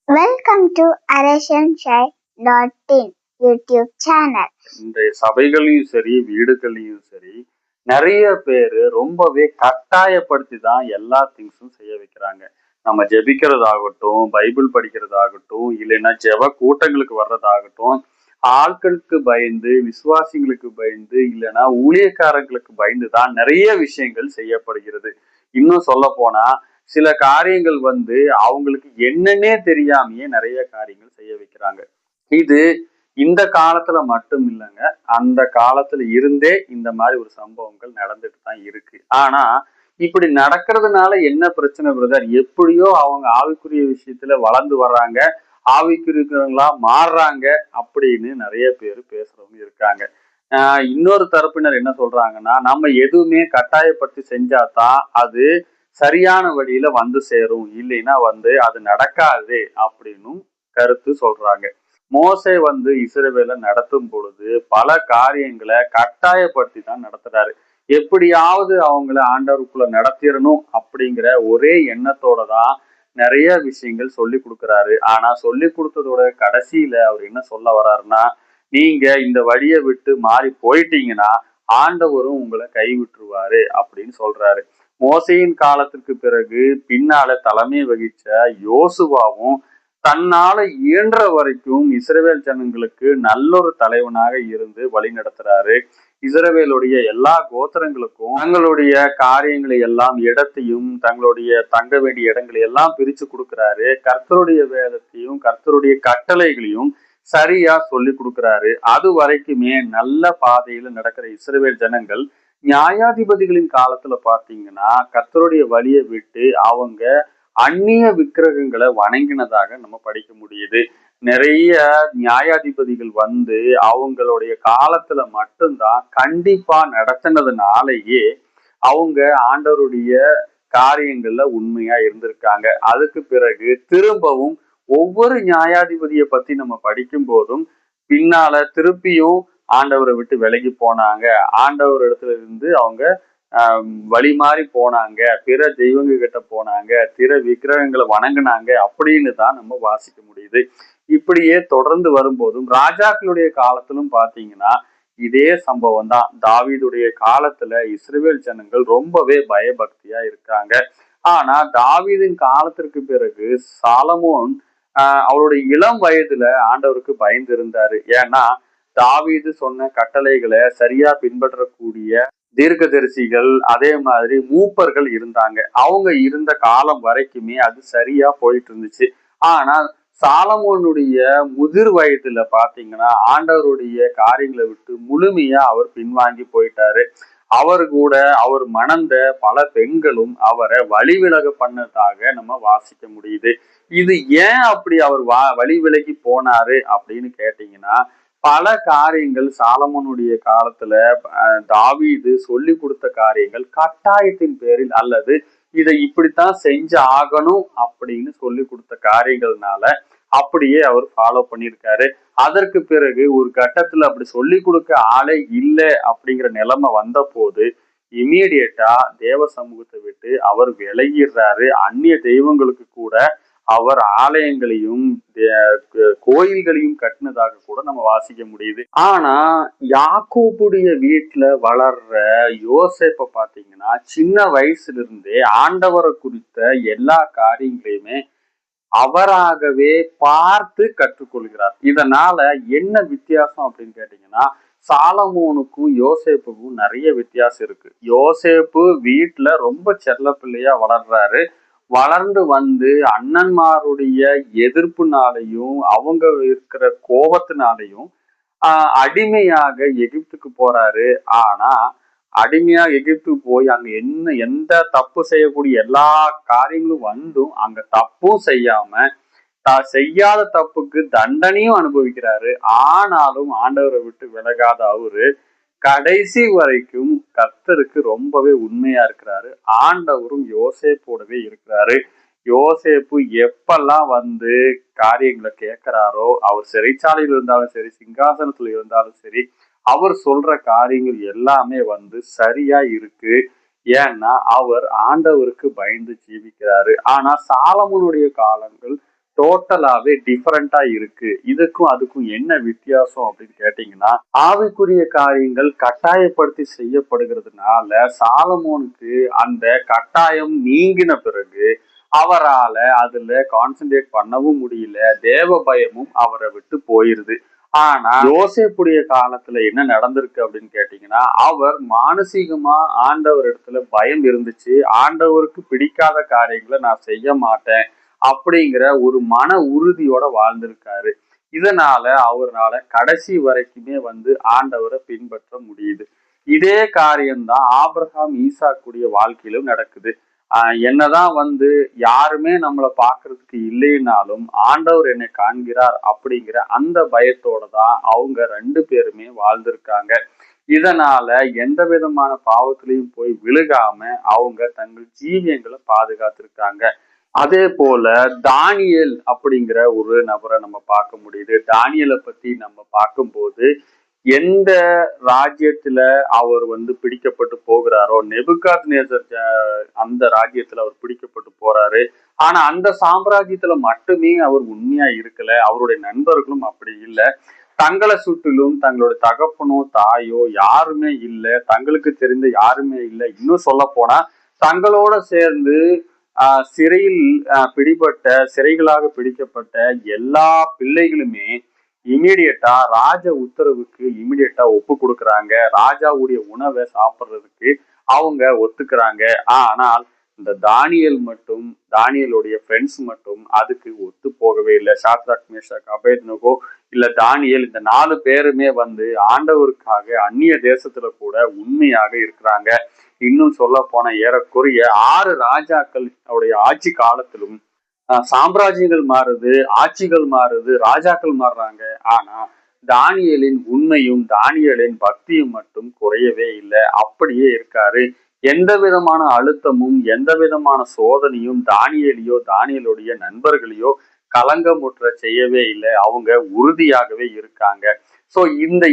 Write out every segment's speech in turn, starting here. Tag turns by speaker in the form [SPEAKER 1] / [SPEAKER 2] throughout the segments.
[SPEAKER 1] Welcome to ArashanShai.in YouTube channel.
[SPEAKER 2] இன்றைய சபைகளையும் சரி வீடுகளையும் சரி நிறைய பேர் ரொம்பவே கட்டாயப்படுத்தி தான் எல்லா திங்ஸும் செய்ய வைக்கிறாங்க. நம்ம ஜெபிக்கிறதாகட்டும், பைபிள் படிக்கிறதாகட்டும், இல்லைன்னா ஜெப கூட்டங்களுக்கு வர்றதாகட்டும், ஆட்களுக்கு பயந்து, விசுவாசிங்களுக்கு பயந்து, இல்லைன்னா ஊழியக்காரங்களுக்கு பயந்து தான் நிறைய விஷயங்கள் செய்யப்படுகிறது. இன்னும் சொல்ல போனா சில காரியங்கள் அவங்களுக்கு என்னன்னே தெரியாமையே நிறைய காரியங்கள் செய்ய வைக்கிறாங்க. இது இந்த காலத்துல மட்டும் இல்லைங்க, அந்த காலத்துல இருந்தே இந்த மாதிரி ஒரு சம்பவங்கள் நடந்துட்டு தான் இருக்கு. ஆனா இப்படி நடக்கிறதுனால என்ன பிரச்சனை பிரதர்? எப்படியோ அவங்க ஆவிக்குரிய விஷயத்துல வளர்ந்து வர்றாங்க, ஆவிக்குரியவங்களா மாறுறாங்க அப்படின்னு நிறைய பேர் பேசுறவங்க இருக்காங்க. இன்னொரு தரப்பினர் என்ன சொல்றாங்கன்னா, நம்ம எதுவுமே கட்டாயப்படுத்தி செஞ்சாதான் அது சரியான வழியில வந்து சேரும், இல்லைன்னா அது நடக்காது அப்படின்னும் கருத்து சொல்றாங்க. மோசே இஸ்ரவேல நடத்தும் பொழுது பல காரியங்களை கட்டாயப்படுத்தி தான் நடத்துறாரு. எப்படியாவது அவங்கள ஆண்டவருக்குள்ள நடத்திடணும் அப்படிங்கிற ஒரே எண்ணத்தோட தான் நிறைய விஷயங்கள் சொல்லி கொடுக்குறாரு. ஆனா சொல்லி கொடுத்ததோட கடைசியில அவர் என்ன சொல்ல வர்றாருன்னா, நீங்க இந்த வழியை விட்டு மாறி போயிட்டீங்கன்னா ஆண்டவரும் உங்களை கைவிட்டுருவாரு அப்படின்னு சொல்றாரு. மோசையின் காலத்திற்கு பிறகு பின்னால தலைமை வகிச்ச யோசுவாவும் தன்னால இயன்ற வரைக்கும் இஸ்ரவேல் ஜனங்களுக்கு நல்லொரு தலைவனாக இருந்து வழி நடத்துறாரு. இஸ்ரவேலுடைய எல்லா கோத்திரங்களுக்கும் தங்களுடைய காரியங்களை எல்லாம், இடத்தையும், தங்களுடைய தங்க வேண்டிய இடங்களை எல்லாம் பிரிச்சு கொடுக்கிறாரு. கர்த்தருடைய வேதத்தையும் கர்த்தருடைய கட்டளைகளையும் சரியா சொல்லி கொடுக்கிறாரு. அது வரைக்குமே நல்ல பாதையில நடக்கிற இஸ்ரவேல் ஜனங்கள் நியாயாதிபதிகளின் காலத்துல பாத்தீங்கன்னா கர்த்தருடைய வழியை விட்டு அவங்க அந்நிய விக்கிரகங்களை வணங்கினதாக நம்ம படிக்க முடியுது. நிறைய நியாயாதிபதிகள் அவங்களுடைய காலத்துல மட்டும்தான் கண்டிப்பா நடத்தினதுனாலேயே அவங்க ஆண்டவருடைய காரியங்கள்ல உண்மையா இருந்திருக்காங்க. அதுக்கு பிறகு திரும்பவும் ஒவ்வொரு நியாயாதிபதியை பத்தி நம்ம படிக்கும் போதும் பின்னால திருப்பியும் ஆண்டவரை விட்டு விலகி போனாங்க. ஆண்டவர் இடத்துல இருந்து அவங்க வழி மாறி போனாங்க, பிற தெய்வங்க கிட்ட போனாங்க, பிற விக்கிரகங்களை வணங்கினாங்க அப்படின்னு தான் நம்ம வாசிக்க முடியுது. இப்படியே தொடர்ந்து வரும்போதும் ராஜாக்களுடைய காலத்திலும் பாத்தீங்கன்னா இதே சம்பவம் தான். தாவீதுடைய காலத்துல இஸ்ரவேல் ஜனங்கள் ரொம்பவே பயபக்தியா இருக்காங்க. ஆனா தாவீதின் காலத்திற்கு பிறகு சாலமோன் அவருடைய இளம் வயதுல ஆண்டவருக்கு பயந்து இருந்தாரு. ஏன்னா தாவீது சொன்ன கட்டளைகளை சரியா பின்பற்றக்கூடிய தீர்க்கதரிசிகள், அதே மாதிரி மூப்பர்கள் இருந்தாங்க. அவங்க இருந்த காலம் வரைக்குமே அது சரியா போயிட்டு இருந்துச்சு. ஆனா சாலமோனுடைய முதிர் வயதுல பாத்தீங்கன்னா ஆண்டவருடைய காரியங்களை விட்டு முழுமையா அவர் பின்வாங்கி போயிட்டாரு. அவர் மணந்த பல பெண்களும் அவரை வழி விலக பண்ணதாக நம்ம வாசிக்க முடியுது. இது ஏன் அப்படி அவர் வழி விலகி போனாரு அப்படின்னு கேட்டீங்கன்னா, பல காரியங்கள் சாலமோனுடைய காலத்துல தாவீது சொல்லி கொடுத்த காரியங்கள் கட்டாயத்தின் பேரில் அல்லது இதை இப்படித்தான் செஞ்சு ஆகணும் அப்படின்னு சொல்லி கொடுத்த காரியங்கள்னால அப்படியே அவர் ஃபாலோ பண்ணியிருக்காரு. அதற்கு பிறகு ஒரு கட்டத்துல அப்படி சொல்லி கொடுக்க ஆளே இல்லை அப்படிங்கிற நிலைமை வந்த போது இமீடியட்டா தேவ சமூகத்தை விட்டு அவர் விலகிடுறாரு. அந்நிய தெய்வங்களுக்கு கூட அவர் ஆலயங்களையும் கோயில்களையும் கட்டினதாக கூட நம்ம வாசிக்க முடியுது. ஆனா யாக்கோபுடைய வீட்டுல வளர்ற யோசேப்பை பாத்தீங்கன்னா சின்ன வயசுல இருந்தே ஆண்டவரை குறித்த எல்லா காரியங்களையுமே அவராகவே பார்த்து கற்றுக்கொள்கிறார். இதனால என்ன வித்தியாசம் அப்படின்னு கேட்டீங்கன்னா, சாலமோனுக்கும் யோசேப்புக்கும் நிறைய வித்தியாசம் இருக்கு. யோசேப்பு வீட்டுல ரொம்ப செல்ல பிள்ளையா வளர்றாரு. வளர்ந்து அண்ணன்மாருடைய எதிர்ப்புனாலையும் அவங்க இருக்கிற கோபத்தினாலையும் அடிமையாக எகிப்துக்கு போறாரு. ஆனா அடிமையா எகிப்துக்கு போய் அங்க எந்த தப்பு செய்யக்கூடிய எல்லா காரியங்களும் அங்க தப்பும் செய்யாம செய்யாத தப்புக்கு தண்டனையும் அனுபவிக்கிறாரு. ஆனாலும் ஆண்டவரை விட்டு விலகாத அவரு கடைசி வரைக்கும் கர்த்தருக்கு ரொம்பவே உண்மையா இருக்கிறாரு. ஆண்டவரும் யோசேப்போடவே இருக்கிறாரு. யோசேப்பு எப்பெல்லாம் காரியங்களை கேட்கிறாரோ, அவர் சிறைச்சாலையில் இருந்தாலும் சரி, சிங்காசனத்துல இருந்தாலும் சரி, அவர் சொல்ற காரியங்கள் எல்லாமே சரியா இருக்கு. ஏன்னா அவர் ஆண்டவருக்கு பயந்து ஜீவிக்கிறாரு. ஆனா சாலமோனுடைய காலங்கள் டோட்டலாவே டிஃபரெண்டா இருக்கு. இதுக்கும் அதுக்கும் என்ன வித்தியாசம் அப்படின்னு கேட்டீங்கன்னா, ஆவிக்குரிய காரியங்கள் கட்டாயப்படுத்தி செய்யப்படுகிறதுனால சாலமோனுக்கு அந்த கட்டாயம் நீங்கின பிறகு அவரால அதுல கான்சென்ட்ரேட் பண்ணவும் முடியல. தேவ பயமும் அவரை விட்டு போயிருது. ஆனா யோசேப்புடைய காலத்துல என்ன நடந்திருக்கு அப்படின்னு கேட்டீங்கன்னா, அவர் மானசீகமா ஆண்டவர் இடத்துல பயம் இருந்துச்சு. ஆண்டவருக்கு பிடிக்காத காரியங்களை நான் செய்ய மாட்டேன் அப்படிங்கிற ஒரு மன உறுதியோட வாழ்ந்திருக்காரு. இதனால அவரால கடைசி வரைக்குமே ஆண்டவரை பின்பற்ற முடியுது. இதே காரியம்தான் ஆபிரகாம் ஈசாக்குடைய வாழ்க்கையிலும் நடக்குது. என்னதான் யாருமே நம்மளை பாக்குறதுக்கு இல்லைன்னாலும் ஆண்டவர் என்னை காண்கிறார் அப்படிங்கிற அந்த பயத்தோட தான் அவங்க 2 பேருமே வாழ்ந்திருக்காங்க. இதனால எந்த விதமான பாவத்திலையும் போய் விழுகாம அவங்க தங்கள் ஜீவியங்களை பாதுகாத்திருக்காங்க. அதே போல தானியேல் அப்படிங்கிற ஒரு நபரை நம்ம பார்க்க முடியுது. தானியேலை பத்தி நம்ம பார்க்கும்போது எந்த ராஜ்யத்துல அவர் பிடிக்கப்பட்டு போகிறாரோ, நெபுகாத்நேசர் அந்த ராஜ்யத்துல அவர் பிடிக்கப்பட்டு போறாரு. ஆனா அந்த சாம்ராஜ்யத்துல மட்டுமே அவர் உண்மையா இருக்கல. அவருடைய நண்பர்களும் அப்படி இல்லை. தங்களை சுற்றிலும் தங்களுடைய தகப்பனோ தாயோ யாருமே இல்லை, தங்களுக்கு தெரிந்த யாருமே இல்லை. இன்னும் சொல்ல போனா தங்களோட சேர்ந்து சிறையில் பிடிபட்ட சிறைகளாக பிடிக்கப்பட்ட எல்லா பிள்ளைகளுமே இமீடியட்டா ராஜ உத்தரவுக்கு இமீடியட்டா ஒப்பு கொடுக்குறாங்க. ராஜாவுடைய உணவை சாப்பிட்றதுக்கு அவங்க ஒத்துக்கிறாங்க. ஆனால் இந்த தானியலுடைய ஃப்ரெண்ட்ஸ் மட்டும் அதுக்கு ஒத்து போகவே இல்லை. சாத்ராக், மேஷாக், அபேத்நேகோ இல்ல தானியேல், இந்த 4 பேருமே ஆண்டவருக்காக அந்நிய தேசத்துல கூட உண்மையாக இருக்கிறாங்க. இன்னும் சொல்ல போன ஏறக்குறைய 6 ராஜாக்கள் அவருடைய ஆட்சி காலத்திலும் சாம்ராஜ்யங்கள் மாறுது, ஆட்சிகள் மாறுது, ராஜாக்கள் மாறுறாங்க. ஆனா தானியேலின் உண்மையும் தானியேலின் பக்தியும் மட்டும் குறையவே இல்லை. அப்படியே இருக்காரு. எந்த விதமான அழுத்தமும் எந்த விதமான சோதனையும் தானியேலுடைய நண்பர்களையோ கலங்கமுற்ற செய்யவே இல்லை. அவங்க உறுதியாகவே இருக்காங்க. சோ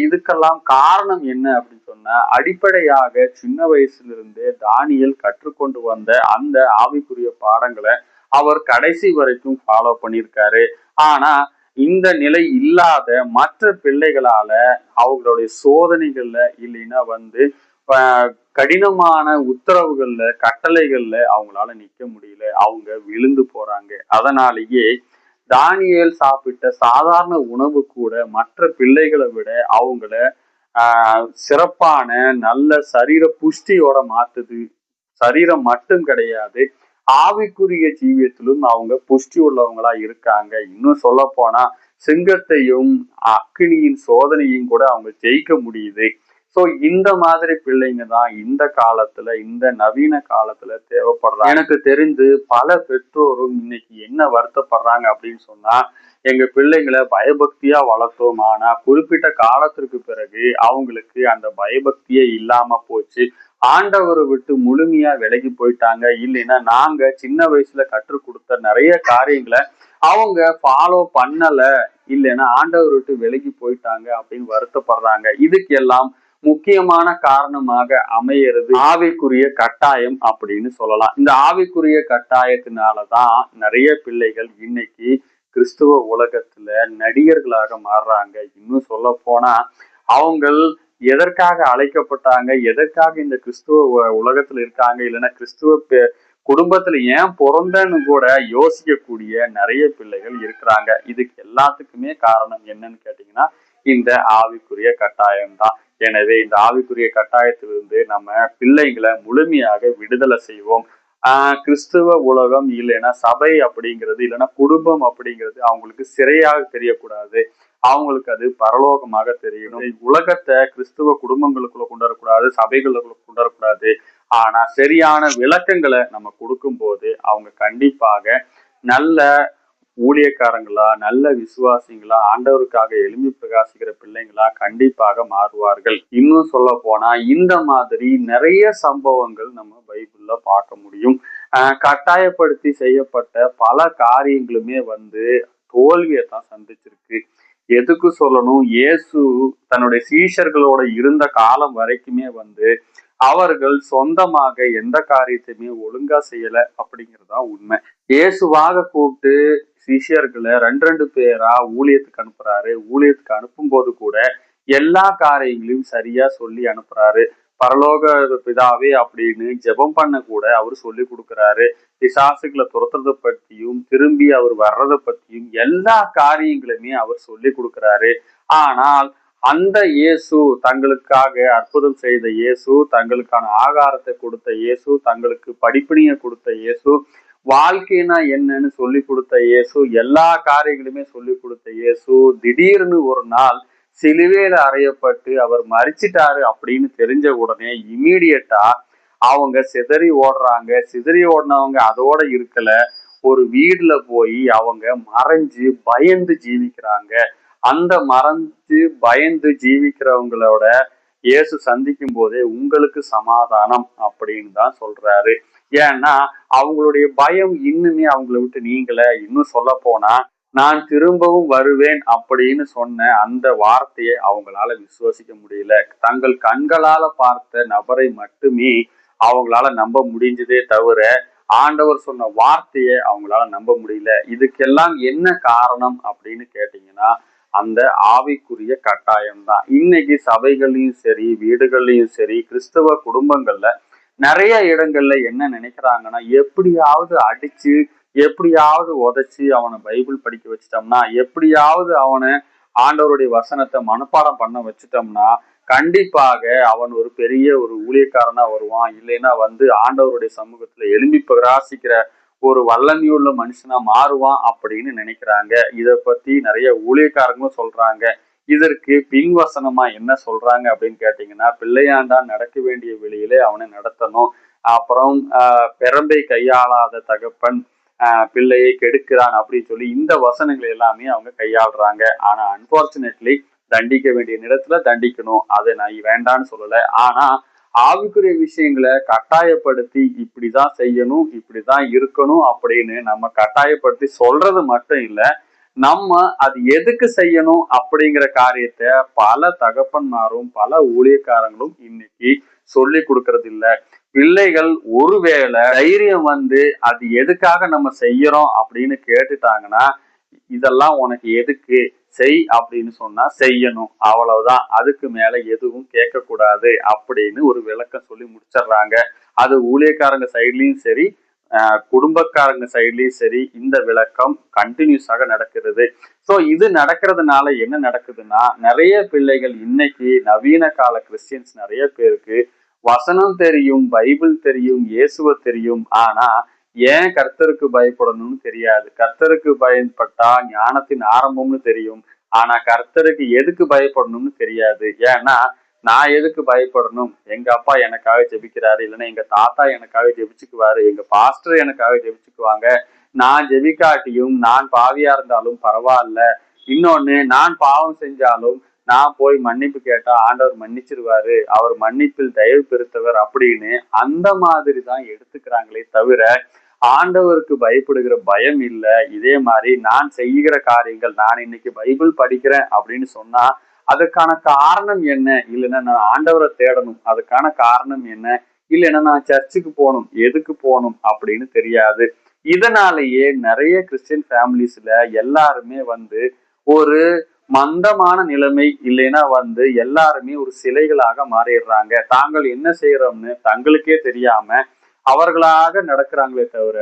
[SPEAKER 2] இதுக்கெல்லாம் காரணம் என்ன அப்படின்னு சொன்னா, அடிப்படையாக சின்ன வயசுல தானியேல் கற்றுக்கொண்டு வந்த அந்த ஆவிக்குரிய பாடங்களை அவர் கடைசி வரைக்கும் ஃபாலோ பண்ணியிருக்காரு. ஆனா இந்த நிலை இல்லாத மற்ற பிள்ளைகளால அவங்களுடைய சோதனைகள்ல இல்லைன்னா கடினமான உத்தரவுகள்ல கட்டளைகள்ல அவங்களால நிக்க முடியல. அவங்க விழுந்து போறாங்க. அதனாலேயே தானியேல் சாப்பிட்ட சாதாரண உணவு கூட மற்ற பிள்ளைகளை விட அவங்கள சிறப்பான நல்ல சரீர புஷ்டியோட மாத்துது. சரீரம் மட்டும் கிடையாது, ஆவிக்குரிய ஜீவியத்திலும் அவங்க புஷ்டி உள்ளவங்களா இருக்காங்க. இன்னும் சொல்ல போனா சிங்கத்தையும் அக்கினியின் சோதனையும் கூட அவங்க ஜெயிக்க முடியுது. சோ இந்த மாதிரி பிள்ளைங்க தான் இந்த காலத்துல, இந்த நவீன காலத்துல தேவைப்படுறாங்க. எனக்கு தெரிந்து பல பெற்றோரும் இன்னைக்கு என்ன வருத்தப்படுறாங்க அப்படின்னு சொன்னா, எங்க பிள்ளைங்களை பயபக்தியா வளர்த்தோம், ஆனா குறிப்பிட்ட காலத்திற்கு பிறகு அவங்களுக்கு அந்த பயபக்தியே இல்லாம போச்சு. ஆண்டவரை விட்டு முழுமையா விலகி போயிட்டாங்க. இல்லைன்னா நாங்க சின்ன வயசுல கற்றுக் கொடுத்த நிறைய காரியங்களை அவங்க ஃபாலோ பண்ணல, இல்லைன்னா ஆண்டவர் விட்டு விலகி போயிட்டாங்க அப்படின்னு வருத்தப்படுறாங்க. இதுக்கு எல்லாம் முக்கியமான காரணமாக அமையிறது ஆவிக்குரிய கட்டாயம் அப்படின்னு சொல்லலாம். இந்த ஆவிக்குரிய கட்டாயத்தினாலதான் நிறைய பிள்ளைகள் இன்னைக்கு கிறிஸ்துவ உலகத்துல நடிகர்களாக மாறுறாங்க. இன்னும் சொல்ல போனா அவங்கள் எதற்காக அழைக்கப்பட்டாங்க, எதற்காக இந்த கிறிஸ்துவ உலகத்துல இருக்காங்க, இல்லைன்னா கிறிஸ்துவ குடும்பத்துல ஏன் பிறந்தன்னு கூட யோசிக்கக்கூடிய நிறைய பிள்ளைகள் இருக்கிறாங்க. இதுக்கு எல்லாத்துக்குமே காரணம் என்னன்னு கேட்டீங்கன்னா, இந்த ஆவிக்குரிய கட்டாயம் தான். எனவே இந்த ஆவிக்குரிய கட்டாயத்திலிருந்து நம்ம பிள்ளைங்களை முழுமையாக விடுதலை செய்வோம். கிறிஸ்துவ உலகம் இல்லைன்னா சபை அப்படிங்கிறது, இல்லைன்னா குடும்பம் அப்படிங்கிறது அவங்களுக்கு சிறையாக தெரியக்கூடாது. அவங்களுக்கு அது பரலோகமாக தெரியணும். உலகத்தை கிறிஸ்துவ குடும்பங்களுக்குள்ள கொண்டு வரக்கூடாது, சபைகளுக்குள்ள கொண்டு வரக்கூடாது. ஆனா சரியான விளக்கங்களை நம்ம கொடுக்கும் போது அவங்க கண்டிப்பாக நல்ல ஊழியக்காரங்களா, நல்ல விசுவாசிங்களா, ஆண்டவருக்காக எழுப்பி பிரகாசிக்கிற பிள்ளைங்களா கண்டிப்பாக மாறுவார்கள். இன்னும் சொல்ல போனா இந்த மாதிரி நிறைய சம்பவங்கள் நம்ம பைபிள்ல பார்க்க முடியும். கட்டாயப்படுத்தி செய்யப்பட்ட பல காரியங்களுமே தோல்வியை தான் சந்திச்சிருக்கு. எதுக்கு சொல்லணும், இயேசு தன்னுடைய சீஷர்களோட இருந்த காலம் வரைக்குமே அவர்கள் சொந்தமாக எந்த காரியத்தையுமே ஒழுங்கா செய்யல அப்படிங்கிறதா உண்மை. இயேசுவாக கூப்பிட்டு சிஷ்யர்களை ரெண்டு ரெண்டு பேரா ஊழியத்துக்கு அனுப்புறாரு. ஊழியத்துக்கு அனுப்பும் போது கூட எல்லா காரியங்களையும் சரியா சொல்லி அனுப்புறாரு. பரலோக பிதாவே அப்படின்னு ஜெபம் பண்ண கூட அவர் சொல்லி கொடுக்குறாரு. பிசாசுகளை துரத்துறதை பற்றியும் திரும்பி அவர் வர்றதை பற்றியும் எல்லா காரியங்களுமே அவர் சொல்லி கொடுக்குறாரு. ஆனால் அந்த இயேசு, தங்களுக்காக அற்புதம் செய்த இயேசு, தங்களுக்கான ஆகாரத்தை கொடுத்த இயேசு, தங்களுக்கு படிப்பினையை கொடுத்த இயேசு, வாழ்க்கைனா என்னன்னு சொல்லி கொடுத்த இயேசு, எல்லா காரியங்களுமே சொல்லி கொடுத்த இயேசு திடீர்னு ஒரு நாள் சிலுவையில அறையப்பட்டு அவர் மரிச்சிட்டாரு அப்படின்னு தெரிஞ்ச உடனே இமீடியட்டா அவங்க சிதறி ஓடுறாங்க. சிதறி ஓடினவங்க அதோட இருக்கல, ஒரு வீடுல போய் அவங்க மறைஞ்சு பயந்து ஜீவிக்கிறாங்க. அந்த மறைஞ்சு பயந்து ஜீவிக்கிறவங்களோட இயேசு சந்திக்கும் போதே உங்களுக்கு சமாதானம் அப்படின்னு தான் சொல்றாரு. ஏன்னா அவங்களுடைய பயம் இன்னுமே அவங்கள விட்டு நீங்கள. இன்னும் சொல்ல போனா, நான் திரும்பவும் வருவேன் அப்படின்னு சொன்ன அந்த வார்த்தையை அவங்களால விசுவாசிக்க முடியல. தங்கள் கண்களால பார்த்த நபரை மட்டுமே அவங்களால நம்ப முடிஞ்சதே தவிர ஆண்டவர் சொன்ன வார்த்தையை அவங்களால நம்ப முடியல. இதுக்கெல்லாம் என்ன காரணம் அப்படின்னு கேட்டீங்கன்னா, அந்த ஆவிக்குரிய கட்டாயம் தான். இன்னைக்கு சபைகள்லயும் சரி, வீடுகள்லயும் சரி, கிறிஸ்தவ குடும்பங்கள்ல நிறைய இடங்கள்ல என்ன நினைக்கிறாங்கன்னா, எப்படியாவது அடிச்சு, எப்படியாவது உதைச்சு அவனை பைபிள் படிக்க வச்சிட்டோம்னா, எப்படியாவது அவனை ஆண்டவருடைய வசனத்தை மனப்பாடம் பண்ண வச்சுட்டோம்னா கண்டிப்பாக அவன் ஒரு பெரிய ஒரு ஊழியக்காரனா வருவான். இல்லைன்னா ஆண்டவருடைய சமூகத்துல எழும்பி பிரகாசிக்கிற ஒரு வல்லமையுள்ள மனுஷனா மாறுவான் அப்படின்னு நினைக்கிறாங்க. இத பத்தி நிறைய ஊழியக்காரங்களும் சொல்றாங்க. இதற்கு பின்வசனமா என்ன சொல்றாங்க அப்படின்னு கேட்டீங்கன்னா, பிள்ளையாண்டான் நடக்க வேண்டிய வெளியிலே அவனை நடத்தணும். அப்புறம் பெரம்பை கையாளாத தகப்பன் பிள்ளையை கெடுக்கிறான் அப்படின்னு சொல்லி இந்த வசனங்கள் எல்லாமே அவங்க கையாளுறாங்க. ஆனா அன்பார்ச்சுனேட்லி தண்டிக்க வேண்டிய நேரத்துல தண்டிக்கணும், அதை நான் வேண்டான்னு சொல்லல. ஆனா ஆவிக்குரிய விஷயங்களை கட்டாயப்படுத்தி இப்படிதான் செய்யணும், இப்படிதான் இருக்கணும் அப்படின்னு நம்ம கட்டாயப்படுத்தி சொல்றது மட்டும் இல்ல, நம்ம அது எதுக்கு செய்யணும் அப்படிங்கிற காரியத்தை பல தகப்பன்மாரும் பல ஊழியக்காரங்களும் இன்னைக்கு சொல்லி கொடுக்கறது இல்ல. பிள்ளைகள் ஒருவேளை தைரியம் அது எதுக்காக நம்ம செய்யறோம் அப்படின்னு கேட்டுட்டாங்கன்னா, இதெல்லாம் உனக்கு எதுக்கு செய் அப்படின்னு சொன்னா செய்யணும், அவ்வளவுதான், அதுக்கு மேல எதுவும் கேட்கக்கூடாது அப்படின்னு ஒரு விளக்கம் சொல்லி முடிச்சிடுறாங்க. அது ஊழியக்காரங்க சைட்லயும் சரி, குடும்பக்காரங்க சைட்லயும் சரி இந்த விளக்கம் கண்டினியூஸாக நடக்கிறது. ஸோ இது நடக்கிறதுனால என்ன நடக்குதுன்னா, நிறைய பிள்ளைகள் இன்னைக்கு நவீன கால கிறிஸ்டியன்ஸ் நிறைய பேருக்கு வசனம் தெரியும், பைபிள் தெரியும், இயேசுவ தெரியும், ஆனா ஏன் கர்த்தருக்கு பயப்படணும்னு தெரியாது. கர்த்தருக்கு பயன்பட்டா ஞானத்தின் ஆரம்பம்னு தெரியும், ஆனா கர்த்தருக்கு எதுக்கு பயப்படணும்னு தெரியாது. ஏன்னா நான் எதுக்கு பயப்படணும், எங்க அப்பா எனக்காக ஜெபிக்கிறாரு, இல்லைன்னா எங்க தாத்தா எனக்காக ஜெபிச்சுக்குவாரு, எங்க பாஸ்டர் எனக்காக ஜெபிச்சுக்குவாங்க, நான் ஜெபிக்காட்டியும் நான் பாவியா இருந்தாலும் பரவாயில்ல, இன்னொன்னு நான் பாவம் செஞ்சாலும் நான் போய் மன்னிப்பு கேட்டா ஆண்டவர் மன்னிச்சிருவாரு, அவர் மன்னிப்பில் தயவு பெருத்தவர் அப்படின்னு அந்த மாதிரி தான் எடுத்துக்கிறாங்களே தவிர ஆண்டவருக்கு பயப்படுகிற பயம் இல்லை. இதே மாதிரி நான் செய்கிற காரியங்கள், நான் இன்னைக்கு பைபிள் படிக்கிறேன் அப்படின்னு சொன்னா அதுக்கான காரணம் என்ன, இல்லைன்னா நான் ஆண்டவரை தேடணும், அதுக்கான காரணம் என்ன, இல்லைன்னா நான் சர்ச்சுக்கு போகணும், எதுக்கு போகணும் அப்படின்னு தெரியாது. இதனாலேயே நிறைய கிறிஸ்டியன் ஃபேமிலிஸ்ல எல்லாருமே ஒரு மந்தமான நிலைமை, இல்லைன்னா எல்லாருமே ஒரு சிலைகளாக மாறிடுறாங்க. தாங்கள் என்ன செய்யறோம்னு தங்களுக்கே தெரியாம அவர்களாக நடக்கிறாங்களே தவிர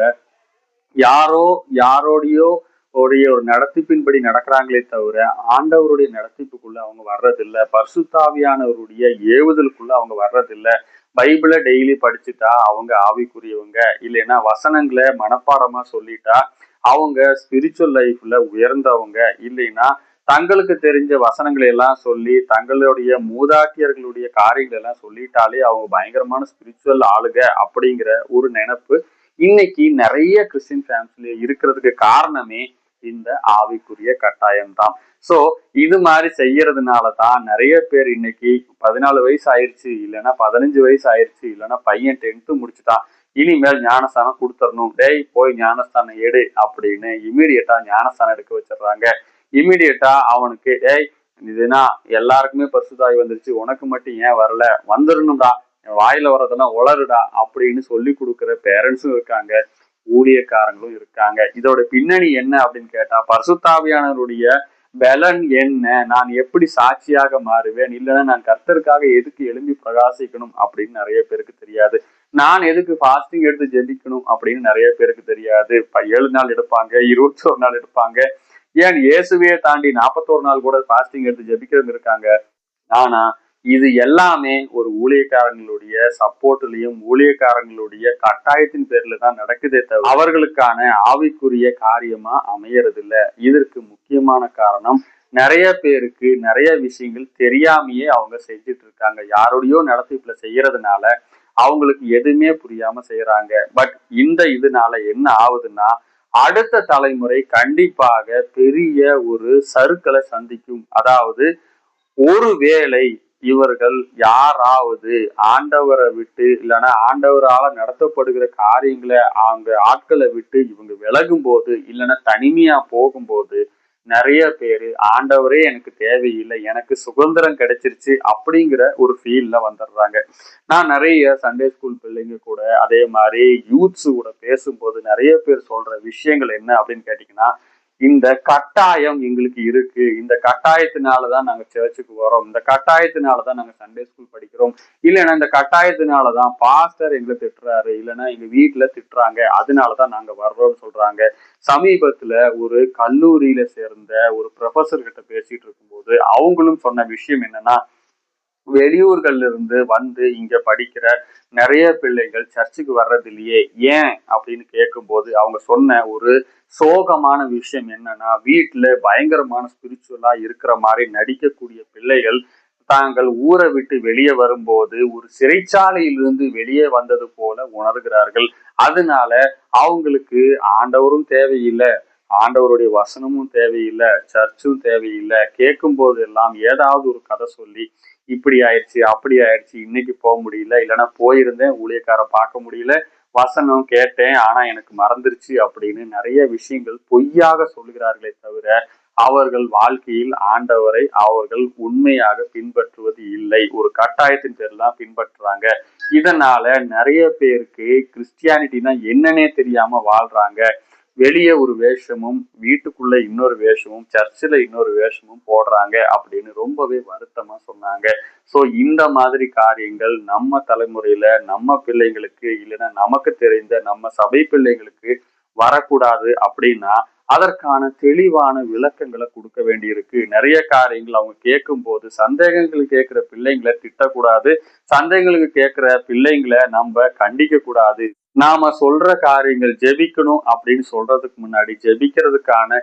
[SPEAKER 2] யாரோடையோ ஒரு நடத்திப்பின்படி நடக்கிறாங்களே தவிர ஆண்டவருடைய நடத்திப்புக்குள்ள அவங்க வர்றதில்லை, பரிசுத்தாவியானவருடைய ஏவுதலுக்குள்ள அவங்க வர்றதில்லை. பைபிளை டெய்லி படிச்சுட்டா அவங்க ஆவிக்குரியவங்க, இல்லைன்னா வசனங்களை மனப்பாடமா சொல்லிட்டா அவங்க ஸ்பிரிச்சுவல் லைஃப்ல உயர்ந்தவங்க, இல்லைன்னா தங்களுக்கு தெரிஞ்ச வசனங்களை எல்லாம் சொல்லி தங்களுடைய மூதாட்டியர்களுடைய காரியங்கள் எல்லாம் சொல்லிட்டாலே அவங்க பயங்கரமான ஸ்பிரிச்சுவல் ஆளுக அப்படிங்கிற ஒரு நினைப்பு இன்னைக்கு நிறைய கிறிஸ்டின் ஃபேமிலியில இருக்கிறதுக்கு காரணமே இந்த ஆவிக்குரிய கட்டாயம் தான். ஸோ இது மாதிரி செய்யறதுனாலதான் நிறைய பேர் இன்னைக்கு 14 வயசு ஆயிடுச்சு, இல்லைன்னா 15 வயசு ஆயிடுச்சு, இல்லைன்னா பையன் 10th முடிச்சுட்டான், இனிமேல் ஞானஸ்தானம் கொடுத்துடணும், டேய் போய் ஞானஸ்தானம் எடு அப்படின்னு இமீடியட்டா ஞானஸ்தானம் எடுக்க வச்சிடுறாங்க. இமீடியட்டா அவனுக்கு இதுனா எல்லாருக்குமே பரிசுத்தாவி வந்துருச்சு, உனக்கு மட்டும் ஏன் வரல, வந்துடணும்டா, வாயில வர்றதெல்லாம் உளருடா அப்படின்னு சொல்லி கொடுக்குற பேரண்ட்ஸும் இருக்காங்க. ஊழியக்காரங்களும் இருக்காங்க. இதோட பின்னணி என்ன அப்படின்னு கேட்டா, பரிசுத்தாவியானவருடைய பலன் என்ன, நான் எப்படி சாட்சியாக மாறுவேன், இல்லைன்னா நான் கர்த்தருக்காக எதுக்கு எழும்பி பிரகாசிக்கணும் அப்படின்னு நிறைய பேருக்கு தெரியாது. நான் எதுக்கு ஃபாஸ்டிங் எடுத்து ஜெபிக்கணும் அப்படின்னு நிறைய பேருக்கு தெரியாது. 7 நாள் எடுப்பாங்க, 21 நாள் எடுப்பாங்க, ஏன் இயேசுவையே தாண்டி 41 நாள் கூட ஃபாஸ்டிங் எடுத்து ஜெபிக்கிறவங்க இருக்காங்க. ஆனா இது எல்லாமே ஒரு ஊழியக்காரங்களுடைய சப்போர்ட்லயும் ஊழியக்காரங்களுடைய கட்டாயத்தின் பேர்ல தான் நடக்குதே தவிர அவர்களுக்கான ஆவிக்குரிய காரியமா அமையறது இல்ல. இதற்கு முக்கியமான காரணம், நிறைய பேருக்கு நிறைய விஷயங்கள் தெரியாமையே அவங்க செஞ்சுட்டு இருக்காங்க. யாரோடையோ நடத்திப்புல செய்யறதுனால அவங்களுக்கு எதுவுமே புரியாம செய்யறாங்க. பட் இதனால என்ன ஆகுதுன்னா, அடுத்த தலைமுறை கண்டிப்பாக பெரிய ஒரு சறுக்கலை சந்திக்கும். அதாவது ஒருவேளை இவர்கள் யாராவது ஆண்டவரை விட்டு இல்லைன்னா ஆண்டவரால நடத்தப்படுகிற காரியங்களை அவங்க ஆட்களை விட்டு இவங்க விலகும் போது, இல்லைன்னா தனிமையா போகும்போது நிறைய பேரு ஆண்டவரே எனக்கு தேவையில்லை, எனக்கு சுதந்திரம் கிடைச்சிருச்சு அப்படிங்கிற ஒரு ஃபீல்ல வந்துடுறாங்க. நான் நிறைய சண்டே ஸ்கூல் பிள்ளைங்க கூட அதே மாதிரி யூத்ஸ் கூட பேசும்போது நிறைய பேர் சொல்ற விஷயங்கள் என்ன அப்படின்னு கேட்டீங்கன்னா, இந்த கட்டாயம் எங்களுக்கு இருக்கு, இந்த கட்டாயத்தினாலதான் நாங்க சர்ச்சுக்கு வரோம், இந்த கட்டாயத்தினாலதான் நாங்க சண்டே ஸ்கூல் படிக்கிறோம், இல்லைன்னா இந்த கட்டாயத்தினாலதான் பாஸ்டர் எங்களை திட்டுறாரு, இல்லைன்னா எங்க வீட்டுல திட்டுறாங்க, அதனாலதான் நாங்க வர்றோம்னு சொல்றாங்க. சமீபத்துல ஒரு கல்லூரியில சேர்ந்த ஒரு ப்ரொஃபசர் கிட்ட பேசிட்டு இருக்கும்போது அவங்களும் சொன்ன விஷயம் என்னன்னா, வெளியூர்கள்ல இருந்து வந்து இங்க படிக்கிற நிறைய பிள்ளைகள் சர்ச்சுக்கு வர்றது இல்லையே, ஏன் அப்படின்னு கேட்கும்போது அவங்க சொன்ன ஒரு சோகமான விஷயம் என்னன்னா, வீட்டுல பயங்கரமான ஸ்பிரிச்சுவலா இருக்கிற மாதிரி நடிக்கக்கூடிய பிள்ளைகள் தாங்கள் ஊரை விட்டு வெளியே வரும்போது ஒரு சிறைச்சாலையிலிருந்து வெளியே வந்தது போல உணர்கிறார்கள். அதனால அவங்களுக்கு ஆண்டவரும் தேவையில்லை, ஆண்டவருடைய வசனமும் தேவையில்லை, சர்ச்சும் தேவையில்லை. கேட்கும் போது எல்லாம் ஏதாவது ஒரு கதை சொல்லி இப்படி ஆயிடுச்சு அப்படி ஆயிடுச்சு, இன்னைக்கு போக முடியல, இல்லைன்னா போயிருந்தேன் ஊழியக்கார பார்க்க முடியல, வசனம் கேட்டேன் ஆனா எனக்கு மறந்துருச்சு அப்படின்னு நிறைய விஷயங்கள் பொய்யாக சொல்லுகிறார்களே தவிர அவர்கள் வாழ்க்கையில் ஆண்டவரை அவர்கள் உண்மையாக பின்பற்றுவது இல்லை. ஒரு கட்டாயத்தின் பேர்ல தான் பின்பற்றுறாங்க. இதனால நிறைய பேருக்கு கிறிஸ்டியானிட்டினா என்னன்னே தெரியாம வாழ்றாங்க. வெளியே ஒரு வேஷமும் வீட்டுக்குள்ள இன்னொரு வேஷமும் சர்ச்சில் இன்னொரு வேஷமும் போடுறாங்க அப்படின்னு ரொம்பவே வருத்தமா சொன்னாங்க. ஸோ இந்த மாதிரி காரியங்கள் நம்ம தலைமுறையில நம்ம பிள்ளைங்களுக்கு இல்லைன்னா நமக்கு தெரிந்த நம்ம சபை பிள்ளைங்களுக்கு வரக்கூடாது. அப்படின்னா அதற்கான தெளிவான விளக்கங்களை கொடுக்க வேண்டியிருக்கு. நிறைய காரியங்கள் அவங்க கேட்கும் போது சந்தேகங்கள் கேட்கிற பிள்ளைங்களை திட்டக்கூடாது, சந்தேகங்களுக்கு கேட்கிற பிள்ளைங்களை நம்ம கண்டிக்க கூடாது. நாம சொல்ற காரியங்கள் ஜெபிக்கணும் அப்படின்னு சொல்றதுக்கு முன்னாடி ஜெபிக்கிறதுக்கான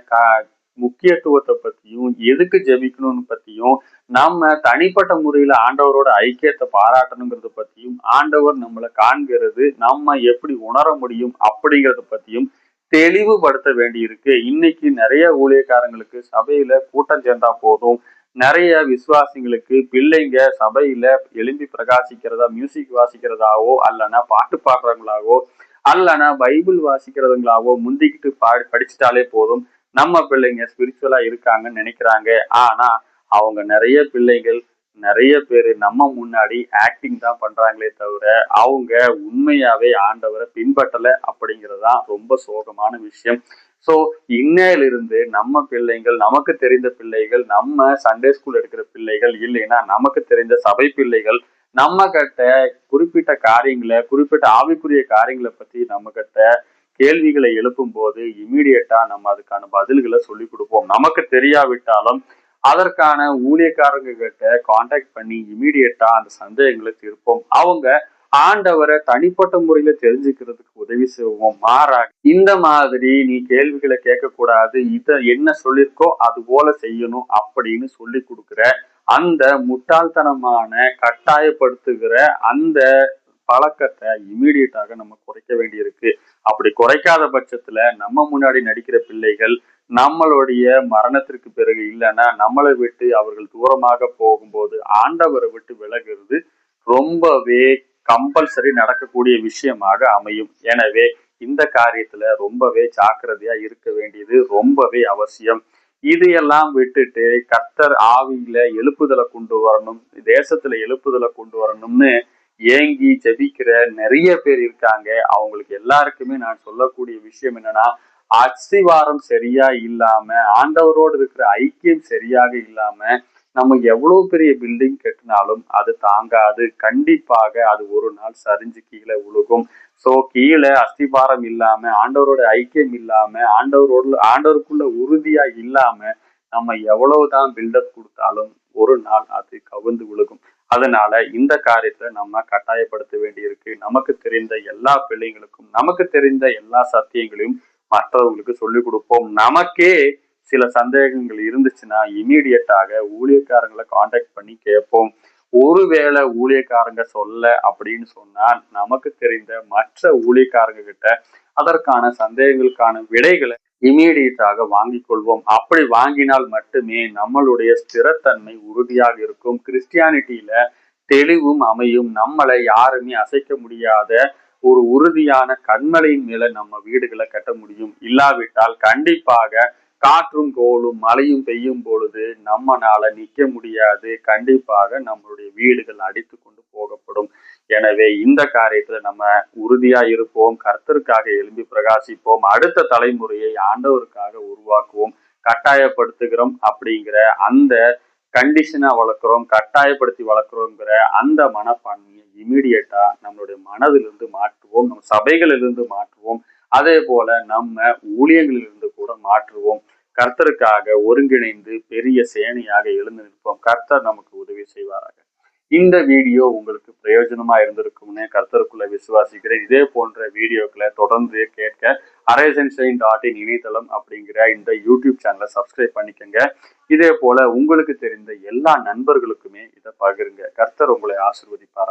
[SPEAKER 2] முக்கியத்துவத்தை பத்தியும் எதுக்கு ஜெபிக்கணும்னு பத்தியும் நம்ம தனிப்பட்ட முறையில ஆண்டவரோட ஐக்கியத்தை பாராட்டணுங்கிறத பத்தியும் ஆண்டவர் நம்மளை காண்கிறது நம்ம எப்படி உணர முடியும் அப்படிங்கிறத பத்தியும் தெளிவுபடுத்த வேண்டி இருக்கு. இன்னைக்கு நிறைய ஊழியக்காரங்களுக்கு சபையில கூட்டம் சேர்ந்தா போதும், நிறைய விசுவாசிங்களுக்கு பிள்ளைங்க சபையில எழும்பி பிரகாசிக்கிறதா மியூசிக் வாசிக்கிறதாவோ அல்லனா பாட்டு பாடுறவங்களாவோ அல்லனா பைபிள் வாசிக்கிறவங்களாவோ முந்திக்கிட்டு படிச்சுட்டாலே போதும் நம்ம பிள்ளைங்க ஸ்பிரிச்சுவலா இருக்காங்கன்னு நினைக்கிறாங்க. ஆனா அவங்க நிறைய பிள்ளைகள் நிறைய பேரு நம்ம முன்னாடி ஆக்டிங் தான் பண்றாங்களே தவிர அவங்க உண்மையாவே ஆண்டவரை பின்பற்றல அப்படிங்கிறதுதான் ரொம்ப சோகமான விஷயம். ஸோ இன்னையிலிருந்து நம்ம பிள்ளைகள், நமக்கு தெரிந்த பிள்ளைகள், நம்ம சண்டே ஸ்கூல் எடுக்கிற பிள்ளைகள் இல்லைன்னா நமக்கு தெரிந்த சபை பிள்ளைகள் நம்ம கிட்ட குறிப்பிட்ட காரியங்களை குறிப்பிட்ட ஆவிக்குரிய காரியங்களை பத்தி நம்ம கிட்ட கேள்விகளை எழுப்பும் போது இமீடியட்டா நம்ம அதுக்கான பதில்களை சொல்லி கொடுப்போம். நமக்கு தெரியாவிட்டாலும் அதற்கான ஊழியக்காரங்க கிட்ட கான்டாக்ட் பண்ணி இமீடியட்டா அந்த சந்தேகங்களை தீர்ப்போம். அவங்க ஆண்டவரை தனிப்பட்ட முறையில தெரிஞ்சுக்கிறதுக்கு உதவி செய்வோம். மாறாக இந்த மாதிரி நீ கேள்விகளை கேட்கக்கூடாது, இத என்ன சொல்லியிருக்கோ அது போல செய்யணும் அப்படின்னு சொல்லி கொடுக்குற அந்த முட்டாள்தனமான கட்டாயப்படுத்துகிற அந்த பழக்கத்தை இமீடியட்டாக நம்ம குறைக்க வேண்டியிருக்கு. அப்படி குறைக்காத பட்சத்துல நம்ம முன்னாடி நடிக்கிற பிள்ளைகள் நம்மளுடைய மரணத்திற்கு பிறகு இல்லைன்னா நம்மளை விட்டு அவர்கள் தூரமாக போகும்போது ஆண்டவரை விட்டு விலகிறது ரொம்பவே கம்பல்சரி நடக்கக்கூடிய விஷயமாக அமையும். எனவே இந்த காரியத்துல ரொம்பவே ஜாக்கிரதையா இருக்க வேண்டியது ரொம்பவே அவசியம். இதையெல்லாம் விட்டுட்டு கர்த்தர் ஆவியில எழுப்புதலை கொண்டு வரணும், தேசத்துல எழுப்புதலை கொண்டு வரணும்னு ஏங்கி ஜெபிக்கிற நிறைய பேர் இருக்காங்க. அவங்களுக்கு எல்லாருக்குமே நான் சொல்லக்கூடிய விஷயம் என்னன்னா, அஸ்திவாரம் சரியா இல்லாம, ஆண்டவரோடு இருக்கிற ஐக்கியம் சரியாக இல்லாம, நம்ம எவ்வளவு பெரிய பில்டிங் கட்டினாலும் அது தாங்காது. கண்டிப்பாக அது ஒரு நாள் சரிஞ்சு கீழே விழுகும். சோ கீழே அஸ்திபாரம் இல்லாம, ஆண்டவரோட ஐக்கியம் இல்லாம, ஆண்டவருக்குள்ள உறுதியா இல்லாம நம்ம எவ்வளவுதான் பில்டப் கொடுத்தாலும் ஒரு நாள் அது கவிழ்ந்து விழுகும். அதனால இந்த காரியத்தை நம்ம கட்டாயப்படுத்த வேண்டியிருக்கு. நமக்கு தெரிந்த எல்லா பிள்ளைங்களுக்கும், நமக்கு தெரிந்த எல்லா சத்தியங்களையும் மற்றவங்களுக்கு சொல்லிக் கொடுப்போம். நமக்கே சில சந்தேகங்கள் இருந்துச்சுன்னா இமீடியட்டாக ஊழியக்காரங்களை காண்டாக்ட் பண்ணி கேட்போம். ஒருவேளை ஊழியக்காரங்க சொல்ல அப்படின்னு சொன்னா நமக்கு தெரிந்த மற்ற ஊழியக்காரங்க கிட்ட அதற்கான சந்தேகங்களுக்கான விடைகளை இமீடியட்டாக வாங்கிக் கொள்வோம். அப்படி வாங்கினால் மட்டுமே நம்மளுடைய ஸ்திரத்தன்மை உறுதியாக இருக்கும். கிறிஸ்டியானிட்டியில தெளிவும் அமையும். நம்மளை யாருமே அசைக்க முடியாத ஒரு உறுதியான கண்மலையின் மேல நம்ம வீடுகளை கட்ட முடியும். இல்லாவிட்டால் கண்டிப்பாக காற்றும் கோலும் மழையும் பெய்யும் பொழுது நம்மனால நிக்க முடியாது. கண்டிப்பாக நம்மளுடைய வீடுகள் அடித்து கொண்டு போகப்படும். எனவே இந்த காரியத்துல நம்ம உறுதியா இருப்போம். கர்த்தருக்காக எழும்பி பிரகாசிப்போம். அடுத்த தலைமுறையை ஆண்டவருக்காக உருவாக்குவோம். கட்டாயப்படுத்துகிறோம் அப்படிங்கிற அந்த கண்டிஷனா வளர்க்குறோம், கட்டாயப்படுத்தி வளர்க்குறோங்கிற அந்த மனப்பான்மையை இமீடியட்டா நம்மளுடைய மனதிலிருந்து மாற்றுவோம். நம்ம சபைகளிலிருந்து மாற்றுவோம். அதே போல நம்ம ஊழியங்களிலிருந்து கூட மாற்றுவோம். கர்த்தருக்காக ஒருங்கிணைந்து பெரிய சேனையாக எழுந்து நிற்போம். கர்த்தர் நமக்கு உதவி செய்வாராக. இந்த வீடியோ உங்களுக்கு பிரயோஜனமா இருந்திருக்கும்னு கர்த்தருக்குள்ள விசுவாசிக்கிறேன். இதே போன்ற வீடியோக்களை தொடர்ந்து கேட்க அரேசன்ஷைன்.in இணையதளம் அப்படிங்கிற இந்த யூடியூப் சேனலை சப்ஸ்கிரைப் பண்ணிக்கோங்க. இதே போல உங்களுக்கு தெரிந்த எல்லா நண்பர்களுக்குமே இதை பகிருங்க. கர்த்தர் உங்களை ஆசீர்வதிப்பாரா.